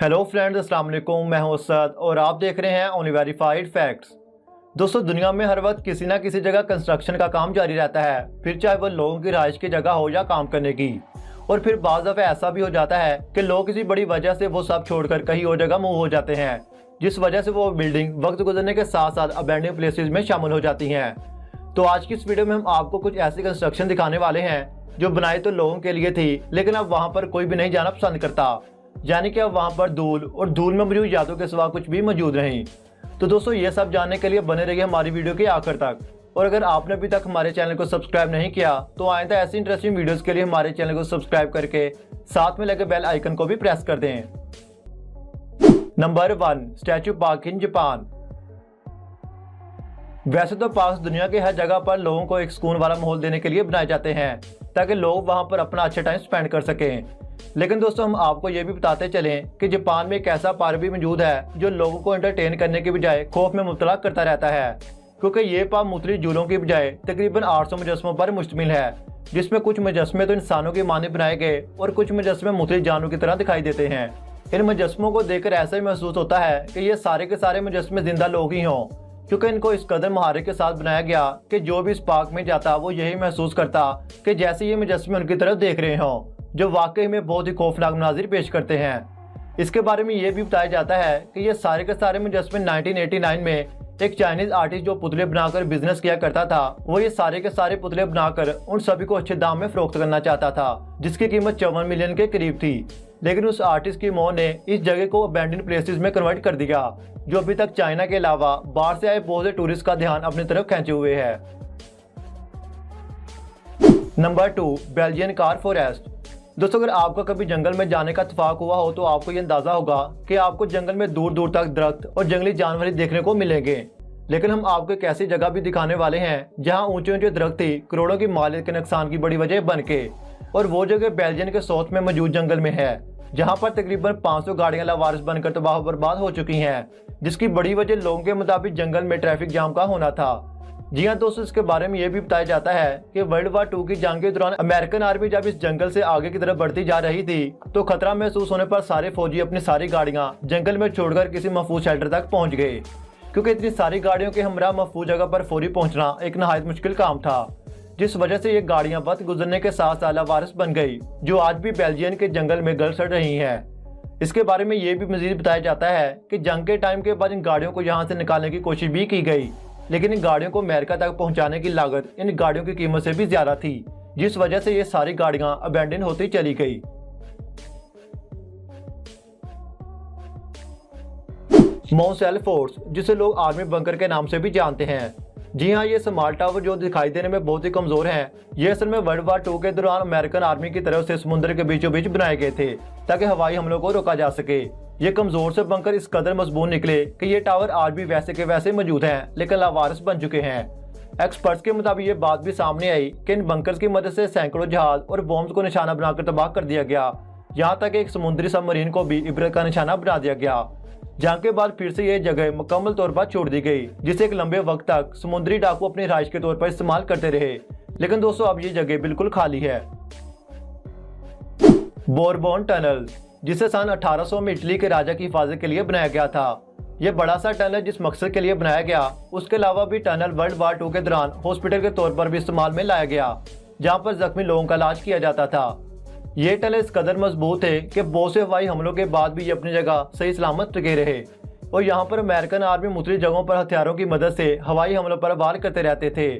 Hello friends, अस्सलाम वालेकुम। मैं हूं असद और आप देख रहे हैं ओनली वेरीफाइड फैक्ट्स। दोस्तों, दुनिया में हर वक्त किसी ना किसी जगह कंस्ट्रक्शन का काम जारी रहता है, फिर चाहे वो लोगों की रिहाइश की जगह हो या काम करने की। और फिर बाज़ दफ़े ऐसा भी हो जाता है कि लोग किसी बड़ी वजह से वो सब छोड़कर कहीं और जगह मूव हो जाते हैं, जिस वजह से वो बिल्डिंग वक्त गुजरने के साथ साथ अबैंडन प्लेसेस में शामिल हो जाती हैं। तो आज की इस वीडियो में हम आपको कुछ ऐसी कंस्ट्रक्शन दिखाने वाले हैं जो बनाई तो लोगों के लिए थी, लेकिन अब वहाँ पर कोई भी नहीं जाना पसंद करता, यानी कि अब वहाँ पर धूल में मौजूद यादों के सिवा कुछ भी मौजूद नहीं। तो दोस्तों, ये सब जानने के लिए बने रहिए हमारी वीडियो के आखिर तक। और अगर आपने अभी तक हमारे चैनल को सब्सक्राइब नहीं किया तो आइंदा ऐसी इंटरेस्टिंग वीडियोस के लिए हमारे चैनल को सब्सक्राइब करके साथ में लगे बेल आइकन को भी प्रेस कर दें। Number 1, statue park in Japan. वैसे तो पार्क दुनिया के हर जगह पर लोगों को एक सुकून वाला माहौल देने के लिए बनाए जाते हैं ताकि लोग वहां पर अपना अच्छा टाइम स्पेंड कर सकें। लेकिन दोस्तों, हम आपको ये भी बताते चलें कि जापान में एक ऐसा पार्क भी मौजूद है जो लोगों को एंटरटेन करने के बजाय खौफ में मुब्तला करता रहता है, क्योंकि ये पार्क मुख्तलिफ झूलों की बजाय तकरीबन 800 मुजस्मों पर मुश्तमिल है, जिसमें कुछ मुजस्मे तो इंसानों की माने बनाए गए और कुछ मुजस्मे मुख्तलिफ जानवरों की तरह दिखाई देते हैं। इन मुजस्मों को देखकर ऐसा ही महसूस होता है कि ये सारे के सारे मुजस्मे जिंदा लोग ही हों, क्योंकि इनको इस कदर महारत के साथ बनाया गया कि जो भी इस पार्क में जाता वो यही महसूस करता कि जैसे ये मुजस्मे उनकी तरफ देख रहे हों, जो वाकई में बहुत ही खौफनाक मनाजिर पेश करते हैं। इसके बारे में ये भी बताया जाता है कि ये सारे के सारे मुजस्मे 1989 में एक चाइनीज आर्टिस्ट जो पुतले बनाकर बिजनेस किया करता था, वो ये सारे के सारे पुतले बनाकर उन सभी को अच्छे दाम में फरोख्त करना चाहता था, जिसकी कीमत 54 मिलियन के करीब थी। लेकिन उस आर्टिस्ट की मौत ने इस जगह को अबैंडन प्लेसेस में कन्वर्ट कर दिया, जो अभी तक चाइना के अलावा बाहर से आए बहुत से टूरिस्ट का ध्यान अपनी तरफ खींचे हुए है। Number 2, Belgian car forest. दोस्तों, अगर आपका कभी जंगल में जाने का इत्तेफाक हुआ हो तो आपको ये अंदाजा होगा कि आपको जंगल में दूर दूर तक दरख्त और जंगली जानवर देखने को मिलेंगे। लेकिन हम आपको एक ऐसी जगह भी दिखाने वाले हैं जहां ऊंचे ऊंचे दरख्त ही करोड़ों की मालियत के नुकसान की बड़ी वजह बन के, और वो जगह बेल्जियम के साउथ में मौजूद जंगल में है, जहां पर तकरीबन 500 गाड़ियां लावारिस बनकर तबाह बर्बाद हो चुकी हैं, जिसकी बड़ी वजह लोगों के मुताबिक जंगल में ट्रैफिक जाम का होना था। जी हाँ दोस्तों, इसके बारे में ये भी बताया जाता है कि वर्ल्ड वार 2 की जंग के दौरान अमेरिकन आर्मी जब इस जंगल से आगे की तरफ बढ़ती जा रही थी तो खतरा महसूस होने पर सारे फौजी अपनी सारी गाड़ियां जंगल में छोड़कर किसी महफूज शेल्टर तक पहुंच गए, क्योंकि इतनी सारी गाड़ियों के हमरा महफूज जगह पर फौरी पहुंचना एक नहायत मुश्किल काम था, जिस वजह से ये गाड़ियां वक्त गुजरने के साथ साथ लावारिस बन गई, जो आज भी बेल्जियम के जंगल में गल सड़ रही हैं। इसके बारे में ये भी मजीद बताया जाता है कि जंग के टाइम के बाद इन गाड़ियों को यहाँ से निकालने की कोशिश भी की गई, लेकिन इन गाड़ियों को अमेरिका तक पहुंचाने की लागत इन गाड़ियों की कीमत से भी ज्यादा थी, जिस वजह से ये सारी गाड़ियां अबैंडन होती चली गई। माउंट सेल्फोर्स, जिसे लोग आर्मी बंकर के नाम से भी जानते हैं। जी हाँ, ये स्मार्ट टावर जो दिखाई देने में बहुत ही कमजोर हैं, ये असल में वर्ल्ड वार 2 के दौरान अमेरिकन आर्मी की तरफ से समुद्र के बीचों बीच बनाए गए थे ताकि हवाई हमलों को रोका जा सके। ये कमजोर से बंकर इस कदर मजबूत निकले कि ये टावर आज भी वैसे के वैसे मौजूद हैं, लेकिन लावारिस बन चुके हैं। एक्सपर्ट्स के मुताबिक ये बात भी सामने आई कि इन बंकर्स की मदद से सैकड़ों जहाज और बॉम्ब्स को निशाना बनाकर तबाह कर दिया गया, यहाँ तक एक समुद्री सबमरीन को भी इबरत का निशाना बना दिया गया। जंग के बाद फिर से ये जगह मुकम्मल तौर पर छोड़ दी गई, जिसे एक लंबे वक्त तक समुद्री डाकू अपनी रिहाइश के तौर पर इस्तेमाल करते रहे। लेकिन दोस्तों, अब ये जगह बिल्कुल खाली है। बोरबोन टनल, जिसे सन 1800 में इटली के राजा की हिफाजत के लिए बनाया गया था। यह बड़ा सा टनल जिस मकसद के लिए बनाया गया, उसके अलावा भी टनल वर्ल्ड वार 2 के दौरान हॉस्पिटल के तौर पर भी इस्तेमाल में लाया गया, जहां पर जख्मी लोगों का इलाज किया जाता था। ये टनल इस कदर मजबूत थे कि बहुत से हवाई हमलों के बाद भी ये अपनी जगह सही सलामत टिके रहे, और यहाँ पर अमेरिकन आर्मी मुख्तलिफ जगहों पर हथियारों की मदद से हवाई हमलों पर वार करते रहते थे,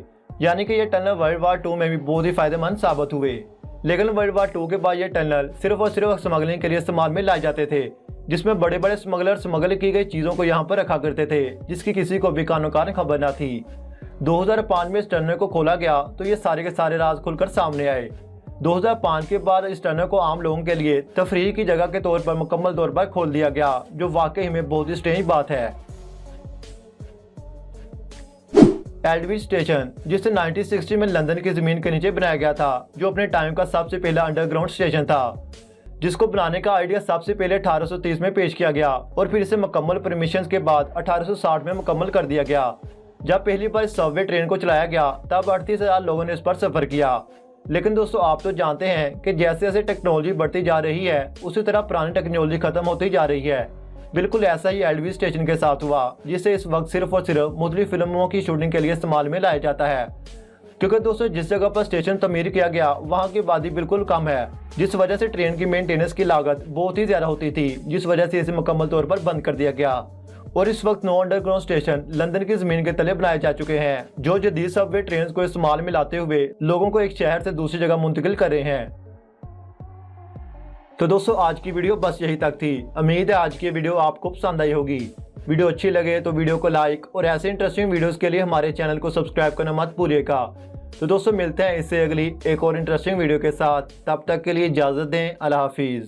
यानी कि ये टनल वर्ल्ड वार 2 में भी बहुत ही फायदेमंद साबित हुए। लेकिन वर्ल्ड वार 2 के बाद ये टनल सिर्फ और सिर्फ स्मगलिंग के लिए इस्तेमाल में लाए जाते थे, जिसमें बड़े बड़े स्मगलर स्मगल की गई चीज़ों को यहाँ पर रखा करते थे, जिसकी किसी को भी कानों खबर न थी। 2005 में इस टनल को खोला गया तो ये सारे के सारे राज खुलकर सामने आए। 2005 के बाद इस टनल को आम लोगों के लिए तफरीह की जगह के तौर पर मुकम्मल तौर पर खोल दिया गया, जो वाकई में बहुत ही स्ट्रेंज बात है। एल्डविच स्टेशन, जिसे 1960 में लंदन की जमीन के नीचे बनाया गया था, जो अपने टाइम का सबसे पहला अंडरग्राउंड स्टेशन था, जिसको बनाने का आइडिया सबसे पहले 1830 में पेश किया गया और फिर इसे मुकम्मल परमिशन के बाद 1860 में मुकम्मल कर दिया गया। जब पहली बार इस सबवे ट्रेन को चलाया गया तब 38,000 लोगों ने इस पर सफर किया। लेकिन दोस्तों आप तो जानते हैं कि जैसे जैसे टेक्नोलॉजी बढ़ती जा रही है उसी तरह पुरानी टेक्नोलॉजी खत्म होती जा रही है। बिल्कुल ऐसा ही एलवी स्टेशन के साथ हुआ, जिसे इस वक्त सिर्फ और सिर्फ मुख्तलिफ फिल्मों की शूटिंग के लिए इस्तेमाल में लाया जाता है। क्योंकि दोस्तों जिस जगह पर स्टेशन तमीर किया गया वहाँ की आबादी बिल्कुल कम है, जिस वजह से ट्रेन की मेंटेनेंस की लागत बहुत ही ज़्यादा होती थी, जिस वजह से इसे मुकम्मल तौर पर बंद कर दिया गया। और इस वक्त 9 अंडरग्राउंड स्टेशन लंदन की ज़मीन के तले बनाए जा चुके हैं, जो जदीद सबवे ट्रेन को इस्तेमाल में लाते हुए लोगों को एक शहर से दूसरी जगह मुंतकिल कर रहे हैं। तो दोस्तों आज की वीडियो बस यही तक थी। उम्मीद है आज की वीडियो आपको पसंद आई होगी। वीडियो अच्छी लगे तो वीडियो को लाइक और ऐसे इंटरेस्टिंग वीडियोस के लिए हमारे चैनल को सब्सक्राइब करना मत भूलिएगा। तो दोस्तों मिलते हैं इससे अगली एक और इंटरेस्टिंग वीडियो के साथ, तब तक के लिए इजाज़त दें। अल्लाह हाफिज़।